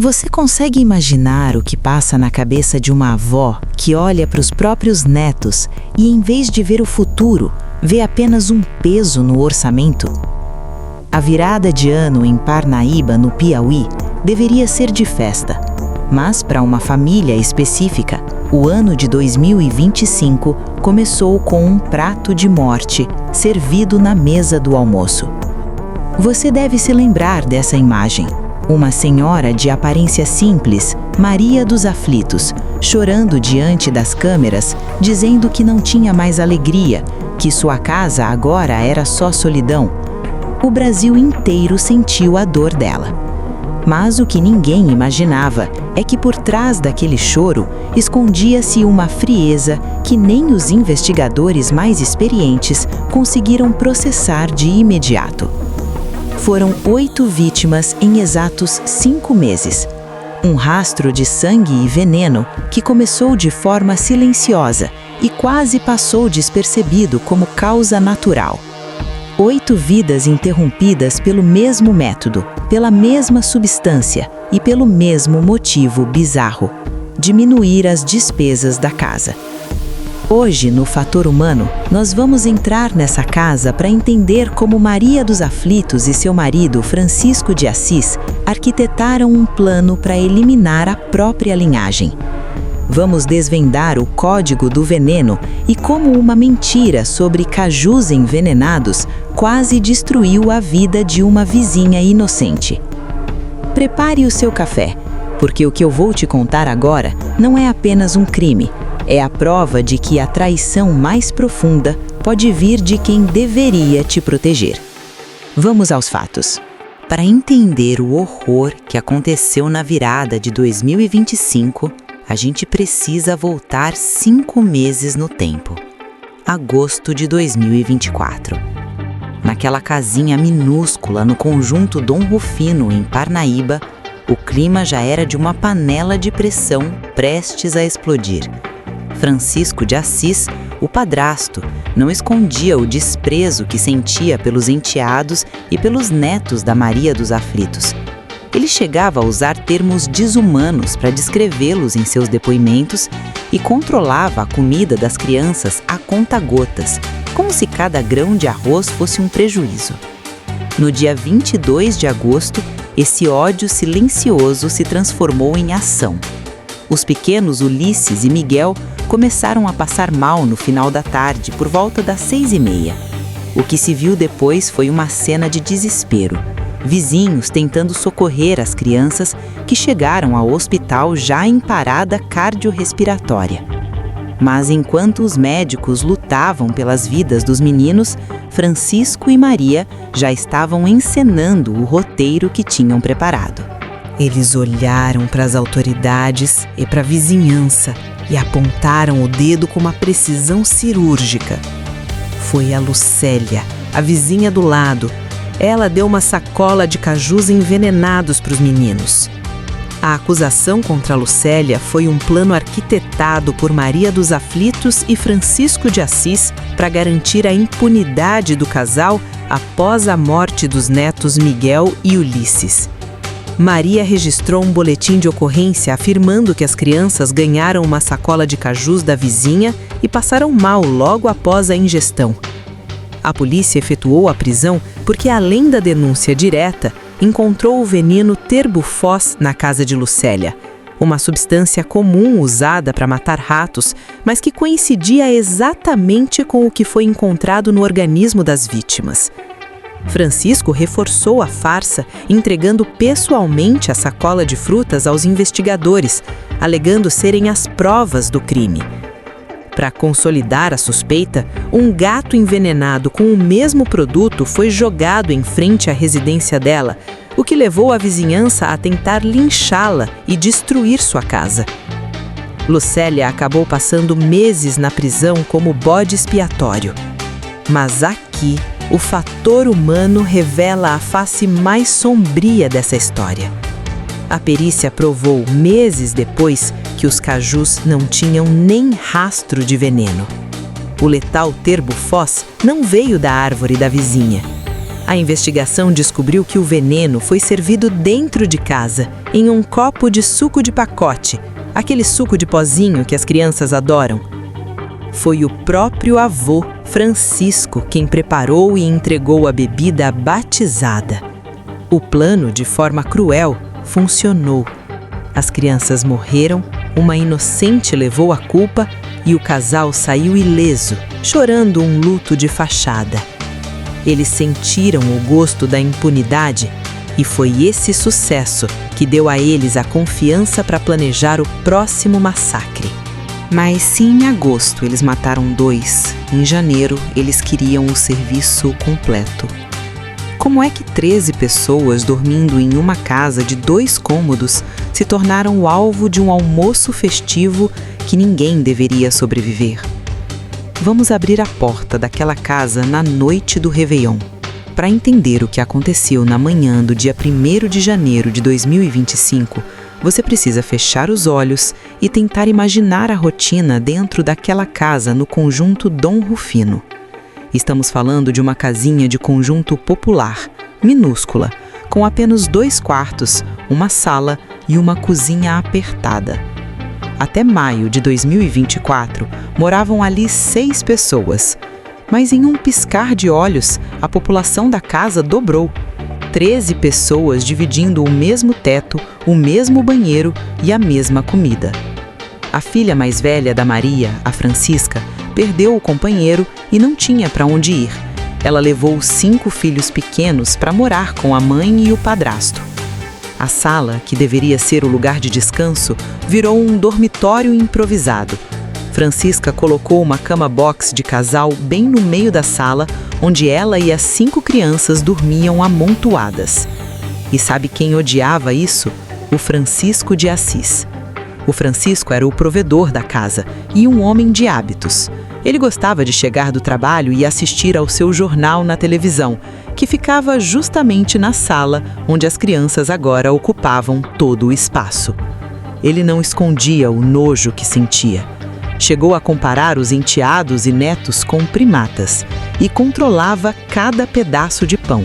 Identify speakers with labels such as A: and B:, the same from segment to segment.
A: Você consegue imaginar o que passa na cabeça de uma avó que olha para os próprios netos e, em vez de ver o futuro, vê apenas um peso no orçamento? A virada de ano em Parnaíba, no Piauí, deveria ser de festa. Mas, para uma família específica, o ano de 2025 começou com um prato de morte servido na mesa do almoço. Você deve se lembrar dessa imagem. Uma senhora de aparência simples, Maria dos Aflitos, chorando diante das câmeras, dizendo que não tinha mais alegria, que sua casa agora era só solidão. O Brasil inteiro sentiu a dor dela. Mas o que ninguém imaginava é que por trás daquele choro escondia-se uma frieza que nem os investigadores mais experientes conseguiram processar de imediato. Foram 8 vítimas em exatos 5 meses. Um rastro de sangue e veneno que começou de forma silenciosa e quase passou despercebido como causa natural. 8 vidas interrompidas pelo mesmo método, pela mesma substância e pelo mesmo motivo bizarro: diminuir as despesas da casa. Hoje, no Fator Humano, nós vamos entrar nessa casa para entender como Maria dos Aflitos e seu marido, Francisco de Assis, arquitetaram um plano para eliminar a própria linhagem. Vamos desvendar o código do veneno e como uma mentira sobre cajus envenenados quase destruiu a vida de uma vizinha inocente. Prepare o seu café, porque o que eu vou te contar agora não é apenas um crime. É a prova de que a traição mais profunda pode vir de quem deveria te proteger. Vamos aos fatos. Para entender o horror que aconteceu na virada de 2025, a gente precisa voltar 5 meses no tempo. Agosto de 2024. Naquela casinha minúscula no conjunto Dom Rufino, em Parnaíba, o clima já era de uma panela de pressão prestes a explodir. Francisco de Assis, o padrasto, não escondia o desprezo que sentia pelos enteados e pelos netos da Maria dos Aflitos. Ele chegava a usar termos desumanos para descrevê-los em seus depoimentos e controlava a comida das crianças a conta-gotas, como se cada grão de arroz fosse um prejuízo. No dia 22 de agosto, esse ódio silencioso se transformou em ação. Os pequenos Ulisses e Miguel começaram a passar mal no final da tarde, por volta das 6h30. O que se viu depois foi uma cena de desespero. Vizinhos tentando socorrer as crianças que chegaram ao hospital já em parada cardiorrespiratória. Mas enquanto os médicos lutavam pelas vidas dos meninos, Francisco e Maria já estavam encenando o roteiro que tinham preparado. Eles olharam para as autoridades e para a vizinhança e apontaram o dedo com uma precisão cirúrgica. Foi a Lucélia, a vizinha do lado. Ela deu uma sacola de cajus envenenados para os meninos. A acusação contra a Lucélia foi um plano arquitetado por Maria dos Aflitos e Francisco de Assis para garantir a impunidade do casal após a morte dos netos Miguel e Ulisses. Maria registrou um boletim de ocorrência afirmando que as crianças ganharam uma sacola de cajus da vizinha e passaram mal logo após a ingestão. A polícia efetuou a prisão porque, além da denúncia direta, encontrou o veneno terbufós na casa de Lucélia, uma substância comum usada para matar ratos, mas que coincidia exatamente com o que foi encontrado no organismo das vítimas. Francisco reforçou a farsa, entregando pessoalmente a sacola de frutas aos investigadores, alegando serem as provas do crime. Para consolidar a suspeita, um gato envenenado com o mesmo produto foi jogado em frente à residência dela, o que levou a vizinhança a tentar linchá-la e destruir sua casa. Lucélia acabou passando meses na prisão como bode expiatório. Mas aqui, o fator humano revela a face mais sombria dessa história. A perícia provou, meses depois, que os cajus não tinham nem rastro de veneno. O letal terbufós não veio da árvore da vizinha. A investigação descobriu que o veneno foi servido dentro de casa, em um copo de suco de pacote, aquele suco de pozinho que as crianças adoram. Foi o próprio avô, Francisco, quem preparou e entregou a bebida batizada. O plano, de forma cruel, funcionou. As crianças morreram, uma inocente levou a culpa e o casal saiu ileso, chorando um luto de fachada. Eles sentiram o gosto da impunidade e foi esse sucesso que deu a eles a confiança para planejar o próximo massacre. Mas se em agosto eles mataram 2, em janeiro eles queriam o serviço completo. Como é que 13 pessoas dormindo em uma casa de 2 cômodos se tornaram o alvo de um almoço festivo que ninguém deveria sobreviver? Vamos abrir a porta daquela casa na noite do Réveillon. Para entender o que aconteceu na manhã do dia 1º de janeiro de 2025, você precisa fechar os olhos e tentar imaginar a rotina dentro daquela casa no conjunto Dom Rufino. Estamos falando de uma casinha de conjunto popular, minúscula, com apenas 2 quartos, uma sala e uma cozinha apertada. Até maio de 2024, moravam ali 6 pessoas. Mas em um piscar de olhos, a população da casa dobrou. 13 pessoas dividindo o mesmo teto, o mesmo banheiro e a mesma comida. A filha mais velha da Maria, a Francisca, perdeu o companheiro e não tinha para onde ir. Ela levou 5 filhos pequenos para morar com a mãe e o padrasto. A sala, que deveria ser o lugar de descanso, virou um dormitório improvisado. Francisca colocou uma cama-box de casal bem no meio da sala, onde ela e as 5 crianças dormiam amontoadas. E sabe quem odiava isso? O Francisco de Assis. O Francisco era o provedor da casa e um homem de hábitos. Ele gostava de chegar do trabalho e assistir ao seu jornal na televisão, que ficava justamente na sala onde as crianças agora ocupavam todo o espaço. Ele não escondia o nojo que sentia. Chegou a comparar os enteados e netos com primatas e controlava cada pedaço de pão.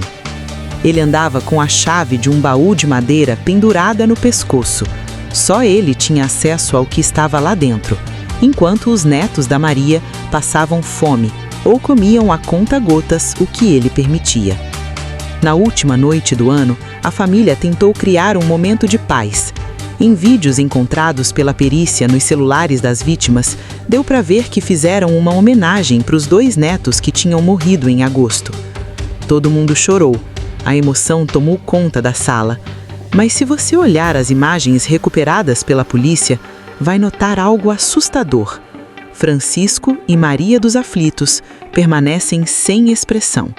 A: Ele andava com a chave de um baú de madeira pendurada no pescoço. Só ele tinha acesso ao que estava lá dentro, enquanto os netos da Maria passavam fome ou comiam a conta-gotas o que ele permitia. Na última noite do ano, a família tentou criar um momento de paz. Em vídeos encontrados pela perícia nos celulares das vítimas, deu para ver que fizeram uma homenagem para os 2 netos que tinham morrido em agosto. Todo mundo chorou. A emoção tomou conta da sala. Mas se você olhar as imagens recuperadas pela polícia, vai notar algo assustador. Francisco e Maria dos Aflitos permanecem sem expressão.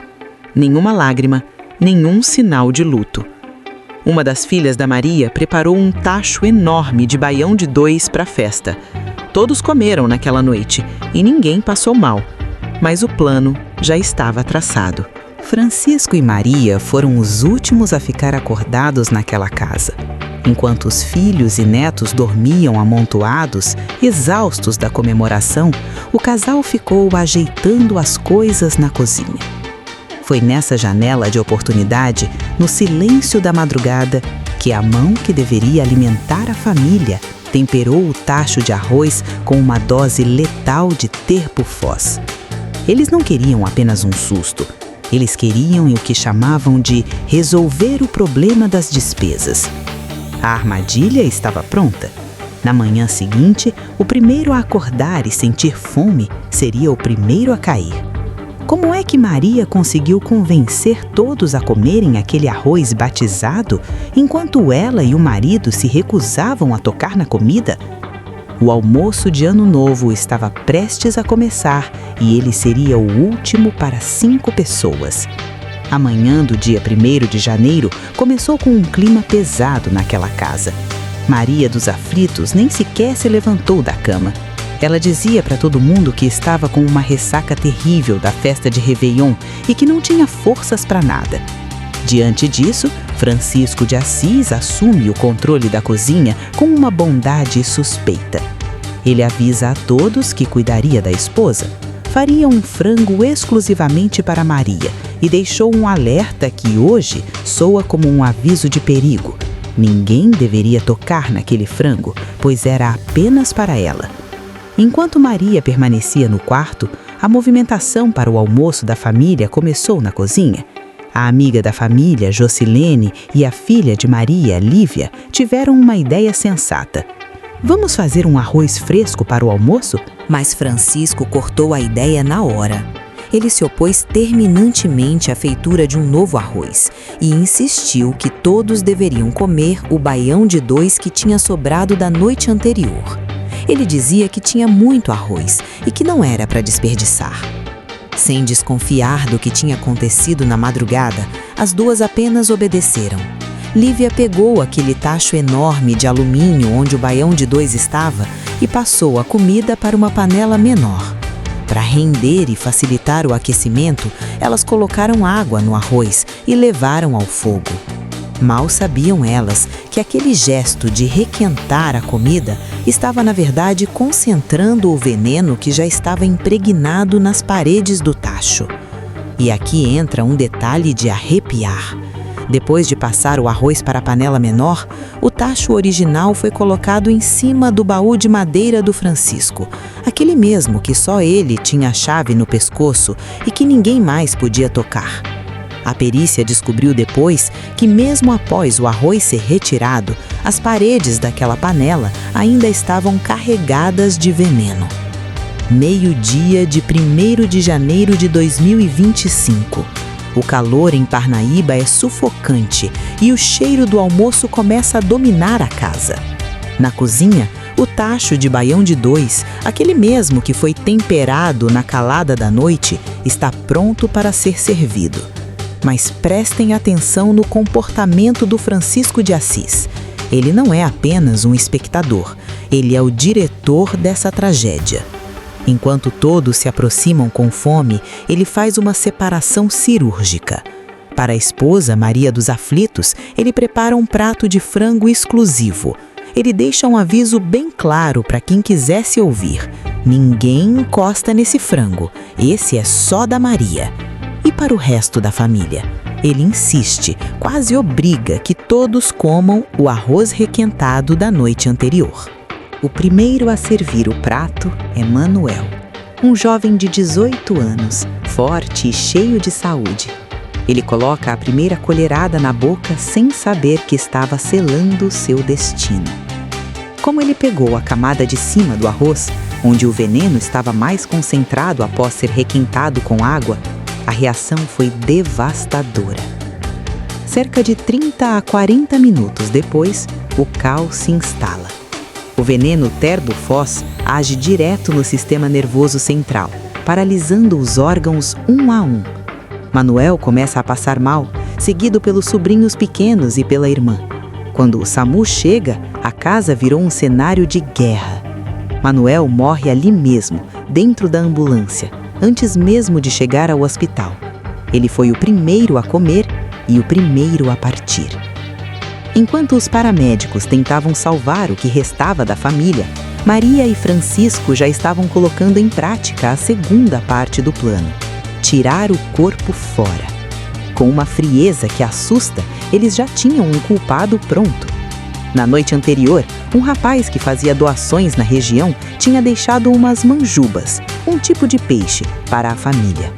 A: Nenhuma lágrima, nenhum sinal de luto. Uma das filhas da Maria preparou um tacho enorme de baião de 2 para a festa. Todos comeram naquela noite e ninguém passou mal. Mas o plano já estava traçado. Francisco e Maria foram os últimos a ficar acordados naquela casa. Enquanto os filhos e netos dormiam amontoados, exaustos da comemoração, o casal ficou ajeitando as coisas na cozinha. Foi nessa janela de oportunidade, no silêncio da madrugada, que a mão que deveria alimentar a família temperou o tacho de arroz com uma dose letal de terpofós. Eles não queriam apenas um susto. Eles queriam o que chamavam de resolver o problema das despesas. A armadilha estava pronta. Na manhã seguinte, o primeiro a acordar e sentir fome seria o primeiro a cair. Como é que Maria conseguiu convencer todos a comerem aquele arroz batizado, enquanto ela e o marido se recusavam a tocar na comida? O almoço de Ano Novo estava prestes a começar e ele seria o último para 5 pessoas. A manhã do dia 1º de janeiro começou com um clima pesado naquela casa. Maria dos Aflitos nem sequer se levantou da cama. Ela dizia para todo mundo que estava com uma ressaca terrível da festa de Réveillon e que não tinha forças para nada. Diante disso, Francisco de Assis assume o controle da cozinha com uma bondade suspeita. Ele avisa a todos que cuidaria da esposa,
B: faria um frango exclusivamente para Maria e deixou um alerta que hoje soa como um aviso de perigo. Ninguém deveria tocar naquele frango, pois era apenas para ela. Enquanto Maria permanecia no quarto, a movimentação para o almoço da família começou na cozinha. A amiga da família, Jocilene, e a filha de Maria, Lívia, tiveram uma ideia sensata. Vamos fazer um arroz fresco para o almoço?
A: Mas Francisco cortou a ideia na hora. Ele se opôs terminantemente à feitura de um novo arroz e insistiu que todos deveriam comer o baião de 2 que tinha sobrado da noite anterior. Ele dizia que tinha muito arroz e que não era para desperdiçar. Sem desconfiar do que tinha acontecido na madrugada, as duas apenas obedeceram. Lívia pegou aquele tacho enorme de alumínio onde o baião de 2 estava e passou a comida para uma panela menor. Para render e facilitar o aquecimento, elas colocaram água no arroz e levaram ao fogo. Mal sabiam elas que aquele gesto de requentar a comida estava, na verdade, concentrando o veneno que já estava impregnado nas paredes do tacho. E aqui entra um detalhe de arrepiar. Depois de passar o arroz para a panela menor, o tacho original foi colocado em cima do baú de madeira do Francisco, aquele mesmo que só ele tinha a chave no pescoço e que ninguém mais podia tocar. A perícia descobriu depois que, mesmo após o arroz ser retirado, as paredes daquela panela ainda estavam carregadas de veneno. Meio-dia de 1º de janeiro de 2025. O calor em Parnaíba é sufocante e o cheiro do almoço começa a dominar a casa. Na cozinha, o tacho de baião de 2, aquele mesmo que foi temperado na calada da noite, está pronto para ser servido. Mas prestem atenção no comportamento do Francisco de Assis. Ele não é apenas um espectador, ele é o diretor dessa tragédia. Enquanto todos se aproximam com fome, ele faz uma separação cirúrgica. Para a esposa, Maria dos Aflitos, ele prepara um prato de frango exclusivo. Ele deixa um aviso bem claro para quem quisesse ouvir. Ninguém encosta nesse frango, esse é só da Maria. E para o resto da família? Ele insiste, quase obriga que todos comam o arroz requentado da noite anterior. O primeiro a servir o prato é Manuel, um jovem de 18 anos, forte e cheio de saúde. Ele coloca a primeira colherada na boca sem saber que estava selando seu destino. Como ele pegou a camada de cima do arroz, onde o veneno estava mais concentrado após ser requentado com água, a reação foi devastadora. Cerca de 30 a 40 minutos depois, o caos se instala. O veneno terbufós age direto no sistema nervoso central, paralisando os órgãos um a um. Manuel começa a passar mal, seguido pelos sobrinhos pequenos e pela irmã. Quando o SAMU chega, a casa virou um cenário de guerra. Manuel morre ali mesmo, dentro da ambulância, antes mesmo de chegar ao hospital. Ele foi o primeiro a comer e o primeiro a partir. Enquanto os paramédicos tentavam salvar o que restava da família, Maria e Francisco já estavam colocando em prática a segunda parte do plano: tirar o corpo fora. Com uma frieza que assusta, eles já tinham um culpado pronto. Na noite anterior, um rapaz que fazia doações na região tinha deixado umas manjubas, um tipo de peixe, para a família.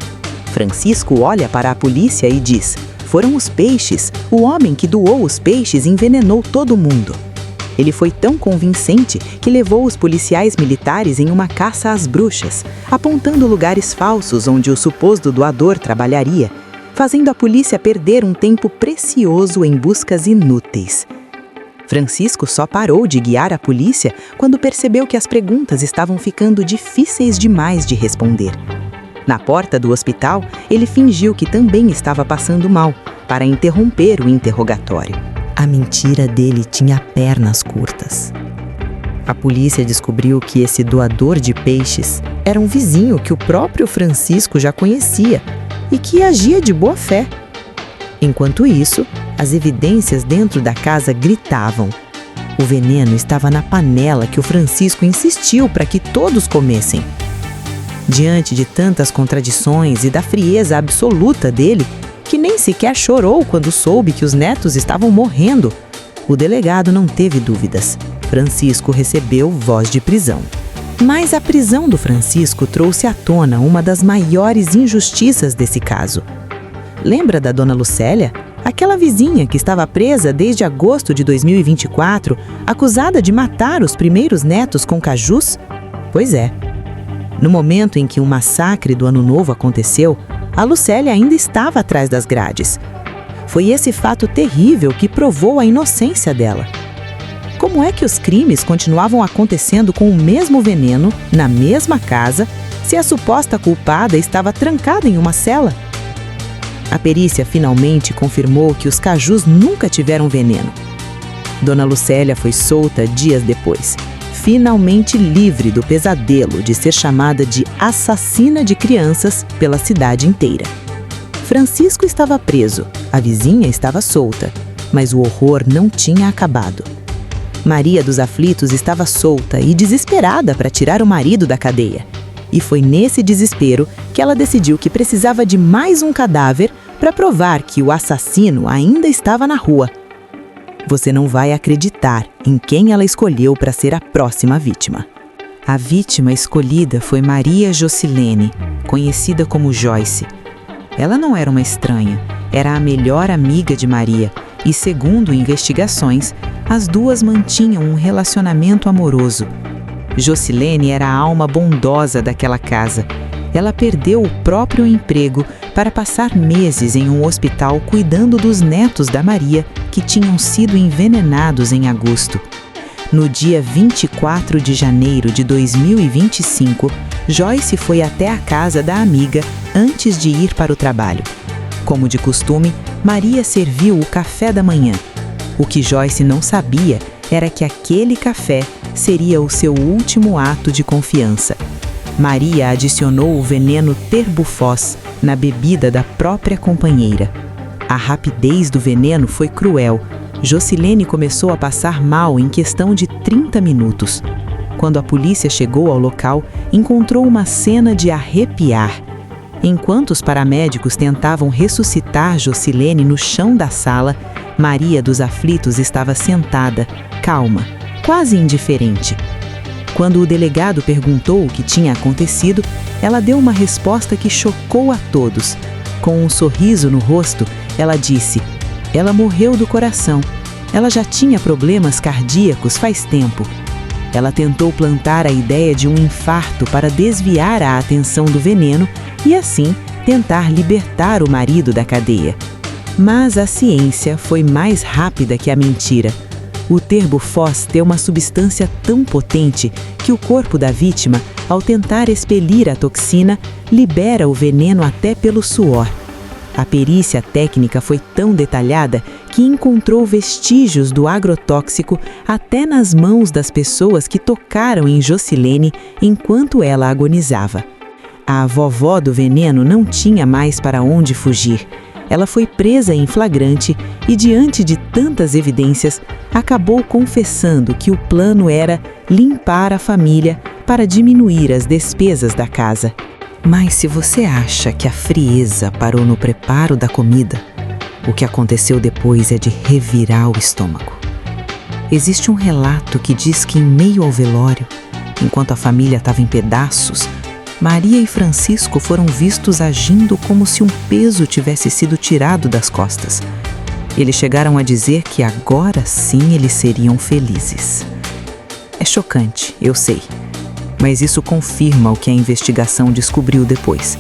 A: Francisco olha para a polícia e diz: "Foram os peixes. O homem que doou os peixes envenenou todo mundo." Ele foi tão convincente que levou os policiais militares em uma caça às bruxas, apontando lugares falsos onde o suposto doador trabalharia, fazendo a polícia perder um tempo precioso em buscas inúteis. Francisco só parou de guiar a polícia quando percebeu que as perguntas estavam ficando difíceis demais de responder. Na porta do hospital, ele fingiu que também estava passando mal, para interromper o interrogatório. A mentira dele tinha pernas curtas. A polícia descobriu que esse doador de peixes era um vizinho que o próprio Francisco já conhecia e que agia de boa fé. Enquanto isso, as evidências dentro da casa gritavam. O veneno estava na panela que o Francisco insistiu para que todos comessem.
B: Diante de tantas contradições e da frieza absoluta dele, que nem sequer chorou quando soube que os netos estavam morrendo, o delegado não teve dúvidas. Francisco recebeu voz de prisão. Mas a prisão do Francisco trouxe à tona uma das maiores injustiças desse caso. Lembra da dona Lucélia? Aquela vizinha que estava presa desde agosto de 2024, acusada de matar os primeiros netos com cajus? Pois é. No momento em que o massacre do Ano Novo aconteceu, a Lucélia ainda estava atrás das grades. Foi esse fato terrível que provou a inocência dela. Como é que os crimes continuavam acontecendo com o mesmo veneno, na mesma casa, se a suposta culpada estava trancada em uma cela? A perícia finalmente confirmou que os cajus nunca tiveram veneno. Dona Lucélia foi solta dias depois, finalmente livre do pesadelo de ser chamada de assassina de crianças pela cidade inteira. Francisco estava preso, a vizinha estava solta, mas o horror não tinha acabado. Maria dos Aflitos estava solta e desesperada para tirar o marido da cadeia. E foi nesse desespero que ela decidiu que precisava de mais um cadáver para provar que o assassino ainda estava na rua. Você não vai acreditar em quem ela escolheu para ser a próxima vítima. A vítima escolhida foi Maria Jocilene, conhecida como Joyce. Ela não era uma estranha, era a melhor amiga de Maria e, segundo investigações, as duas mantinham um relacionamento amoroso. Jocilene era a alma bondosa daquela casa. Ela perdeu o próprio emprego para passar meses em um hospital cuidando dos netos da Maria, que tinham sido envenenados em agosto. No dia 24 de janeiro de 2025, Joyce foi até a casa da amiga antes de ir para o trabalho. Como de costume, Maria serviu o café da manhã. O que Joyce não sabia era que aquele café seria o seu último ato de confiança. Maria adicionou o veneno Terbufós na bebida da própria companheira. A rapidez do veneno foi cruel. Jocilene começou a passar mal em questão de 30 minutos. Quando a polícia chegou ao local, encontrou uma cena de arrepiar. Enquanto os paramédicos tentavam ressuscitar Jocilene no chão da sala, Maria dos Aflitos estava sentada, calma, quase indiferente. Quando o delegado perguntou o que tinha acontecido, ela deu uma resposta que chocou a todos. Com um sorriso no rosto, ela disse: "Ela morreu do coração. Ela já tinha problemas cardíacos faz tempo." Ela tentou plantar a ideia de um infarto para desviar a atenção do veneno e, assim, tentar libertar o marido da cadeia. Mas a ciência foi mais rápida que a mentira. O Terbufós tem uma substância tão potente que o corpo da vítima, ao tentar expelir a toxina, libera o veneno até pelo suor. A perícia técnica foi tão detalhada que encontrou vestígios do agrotóxico até nas mãos das pessoas que tocaram em Jocilene enquanto ela agonizava. A vovó do veneno não tinha mais para onde fugir. Ela foi presa em flagrante e, diante de tantas evidências, acabou confessando que o plano era limpar a família para diminuir as despesas da casa. Mas se você acha que a frieza parou no preparo da comida, o que aconteceu depois é de revirar o estômago. Existe um relato que diz que, em meio ao velório, enquanto a família estava em pedaços, Maria e Francisco foram vistos agindo como se um peso tivesse sido tirado das costas. Eles chegaram a dizer que agora sim eles seriam felizes. É chocante, eu sei, mas isso confirma o que a investigação descobriu depois.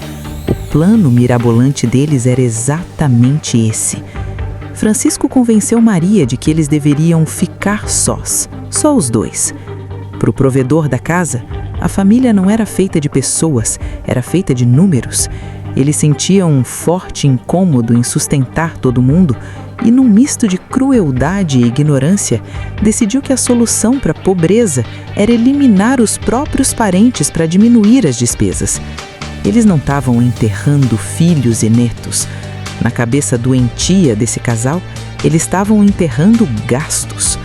B: O plano mirabolante deles era exatamente esse. Francisco convenceu Maria de que eles deveriam ficar sós, só os dois. Para o provedor da casa, a família não era feita de pessoas, era feita de números. Ele sentia um forte incômodo em sustentar todo mundo e, num misto de crueldade e ignorância, decidiu que a solução para a pobreza era eliminar os próprios parentes para diminuir as despesas. Eles não estavam enterrando filhos e netos. Na cabeça doentia desse casal, eles estavam enterrando gastos.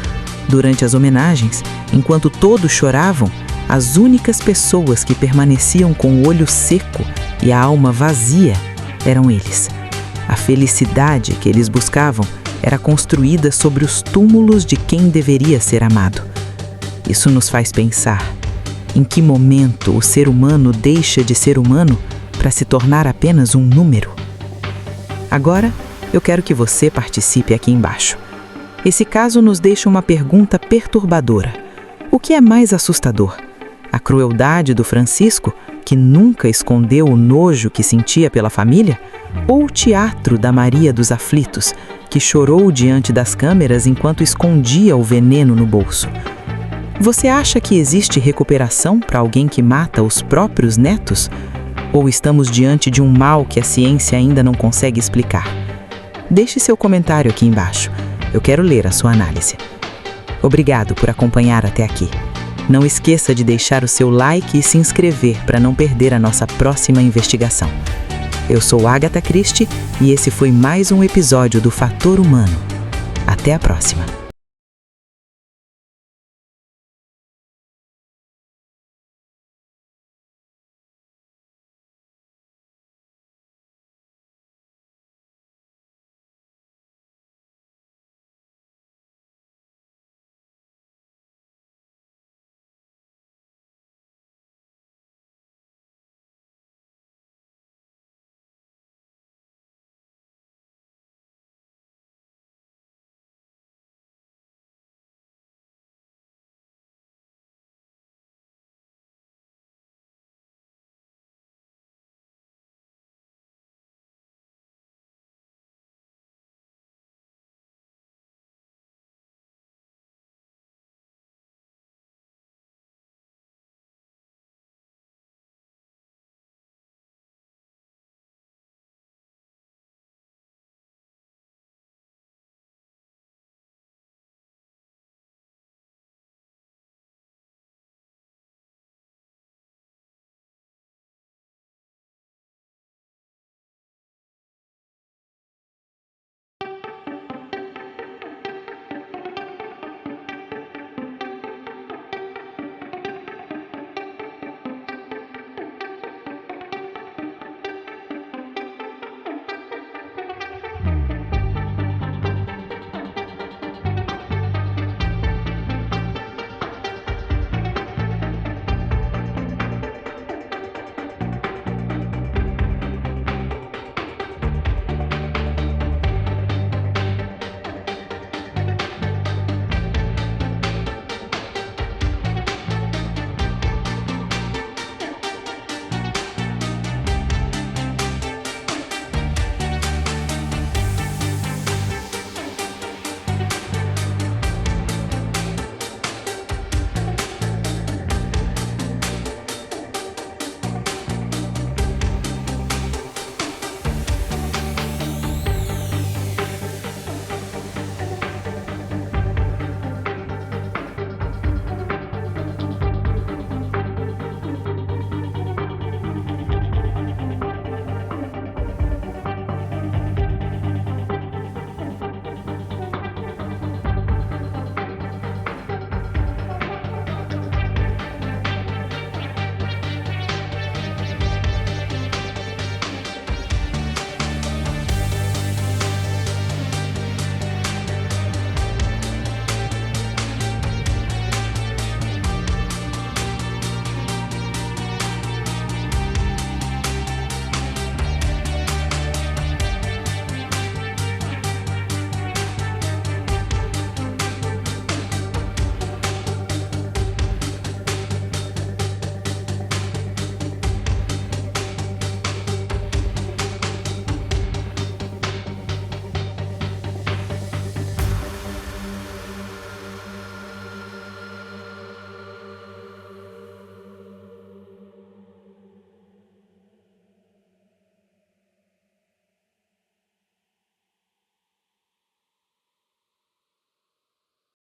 B: Durante as homenagens, enquanto todos choravam, As únicas pessoas que permaneciam com o olho seco e a alma vazia eram eles. A felicidade que eles buscavam era construída sobre os túmulos de quem deveria ser amado. Isso nos faz pensar: em que momento o ser humano deixa de ser humano para se tornar apenas um número? Agora, eu quero que você participe aqui embaixo. Esse caso nos deixa uma pergunta perturbadora. O que é mais assustador? A crueldade do Francisco, que nunca escondeu o nojo que sentia pela família? Ou o teatro da Maria dos Aflitos, que chorou diante das câmeras enquanto escondia o veneno no bolso? Você acha que existe recuperação para alguém que mata os próprios netos? Ou estamos diante de um mal que a ciência ainda não consegue explicar? Deixe seu comentário aqui embaixo. Eu quero ler a sua análise. Obrigado por acompanhar até aqui. Não esqueça de deixar o seu like e se inscrever para não perder a nossa próxima investigação. Eu sou Agatha Christie e esse foi mais um episódio do Fator Humano. Até a próxima!